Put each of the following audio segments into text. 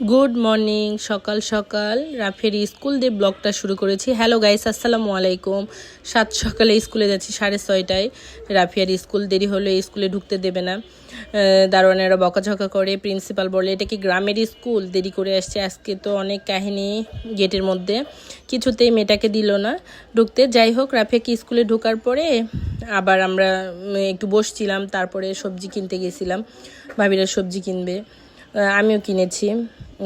Good morning. সকাল সকাল রাফির স্কুল দিয়ে ব্লগটা শুরু করেছি। হ্যালো গাইস, আসসালামু আলাইকুম। সকালে স্কুলে যাচ্ছি 6:30টায়। রাফিয়ার স্কুল দেরি হলে স্কুলে ঢুকতে দেবে না, দারোয়ানেরা বকাঝকা করে। প্রিন্সিপাল বলে এটা কি গ্রামের স্কুল, দেরি করে আসছে। আজকে তো অনেক কাহিনী গেটের মধ্যে, কিছুতেই মেয়েটাকে দিল না ঢুকতে। যাই হোক, রাফিয়াকে স্কুলে ঢোকার পরে আবার আমরা একটু বসছিলাম, তারপরে সবজি কিনতে গেছিলাম। ভাবিরা সবজি কিনবে, আমিও কিনেছি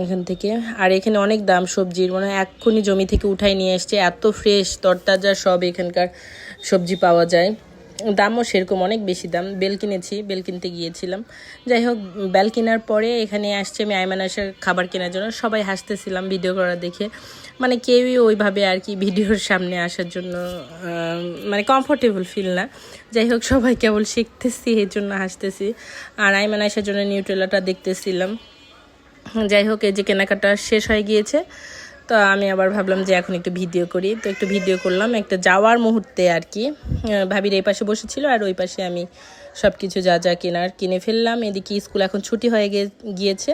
এখান থেকে। আর এখানে অনেক দাম সবজির, মানে এক্ষুনি জমি থেকে উঠাই নিয়ে এসছে। এত ফ্রেশ তরতাজা সব এখানকার সবজি পাওয়া যায়। দামও সেরকম অনেক বেশি দাম। বেল কিনেছি, বেল কিনতে গিয়েছিলাম। যাই হোক, বেল কেনার পরে এখানে আসছে আমি আইমান আসার খাবার কেনার জন্য। সবাই হাসতেছিলাম ভিডিও করা দেখে, মানে কেউই ওইভাবে আর কি ভিডিওর সামনে আসার জন্য মানে কমফোর্টেবল ফিল না। যাই হোক, সবাই কেবল শিখতেছি, এই জন্য হাসতেছি। আর আইমান আসার জন্য নিউট্রেলাটা দেখতেছিলাম। যাই হোক, এই যে কেনাকাটা শেষ হয়ে গিয়েছে, তো আমি আবার ভাবলাম যে এখন একটু ভিডিও করি। তো একটু ভিডিও করলাম একটা যাওয়ার মুহূর্তে আর কি। ভাবির এই পাশে বসেছিল আর ওই পাশে আমি সব কিছু যা যা কেনার কিনে ফেললাম। এদিকে স্কুল এখন ছুটি হয়ে গিয়েছে।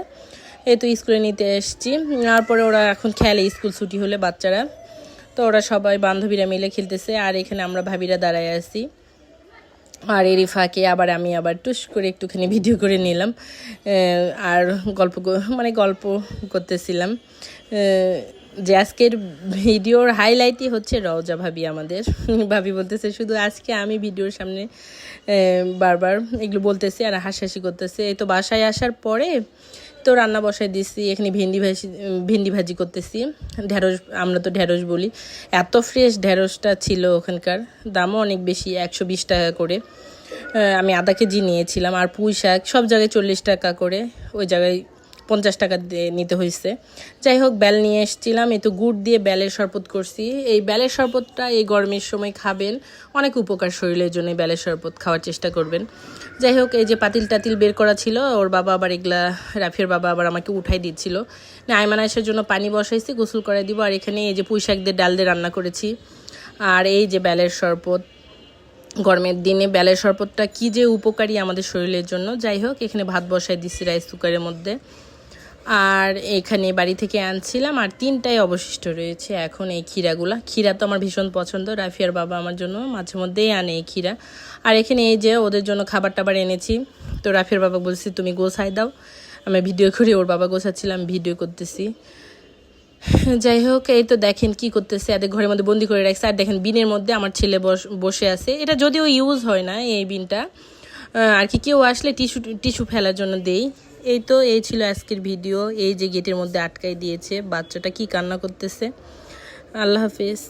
এই তো স্কুলে নিতে এসেছি। তারপরে ওরা এখন খেলে, স্কুল ছুটি হলে বাচ্চারা, তো ওরা সবাই বান্ধবীরা মিলে খেলতেছে। আর এখানে আমরা ভাবিরা দাঁড়ায় আছি। আর এরই ফাঁকে আমি আবার টুস করে একটুখানি ভিডিও করে নিলাম। আর গল্প করতেছিলাম। যে আজকের ভিডিওর হাইলাইটই হচ্ছে রওজা ভাবি আমাদের। ভাবি বলতেছে শুধু আজকে আমি ভিডিওর সামনে বারবার এগুলো বলতেছি আর হাসাহাসি করতেছে। এই তো বাসায় আসার পরে তো রান্না বসাই দিচ্ছি। এখানে ভেন্ডি ভাজি করতেছি। ঢেঁড়স, আমরা তো ঢেঁড়স বলি। এত ফ্রেশ ঢেঁড়সটা ছিল, ওখানকার দামও অনেক বেশি, 120 টাকা করে। আমি আধা কেজি নিয়েছিলাম। আর পুঁই শাক সব জায়গায় 40 টাকা করে, ওই জায়গায় 50 টাকা দিয়ে নিতে হয়েছে। যাই হোক, বেল নিয়ে এসেছিলাম। এই তো গুড় দিয়ে বেলের শরবত করছি। এই বেলের শরবতটা এই গরমের সময় খাবেন, অনেক উপকার শরীরের জন্য। বেলের শরবত খাওয়ার চেষ্টা করবেন। যাই হোক, এই যে পাতিল টাতিল বের করা ছিল, ওর বাবা আবার এগুলা, রাফির বাবা আবার আমাকে উঠাই দিচ্ছিল। আইমান আসার জন্য পানি বসাইছি, গোসল করে দিব। আর এখানে এই যে পুঁই শাক দিয়ে ডাল দিয়ে রান্না করেছি। আর এই যে বেলের শরবত, গরমের দিনে বেলের শরবতটা কী যে উপকারী আমাদের শরীরের জন্য। যাই হোক, এখানে ভাত বসাই দিচ্ছি রাইস কুকারের মধ্যে। আর এখানে বাড়ি থেকে আনছিলাম, আর 3টাই অবশিষ্ট রয়েছে এখন। এই ক্ষীরা তো আমার ভীষণ পছন্দ। রাফিয়ার বাবা আমার জন্য মাঝে মধ্যেই আনে এই ক্ষীরা। আর এখানে এই যে ওদের জন্য খাবার টাবার এনেছি। তো রাফিয়ার বাবা বলছি তুমি গোছাই দাও, আমি ভিডিও করি। ওর বাবা গোছাচ্ছিলাম, ভিডিও করতেছি। যাই হোক, এই তো দেখেন কি করতেছে, এদের ঘরের মধ্যে বন্দি করে রাখছে। আর দেখেন বিনের মধ্যে আমার ছেলে বসে আছে। এটা যদিও ইউজ হয় না এই বিনটা, আর কি কেউ আসলে টিস্যু ফেলার জন্য দেই। এই ছিল আজকের ভিডিও। এই যে গেটের মধ্যে আটকাই দিয়েছে, বাচ্চাটা কি কান্না করতেছে। আল্লাহ হাফিজ।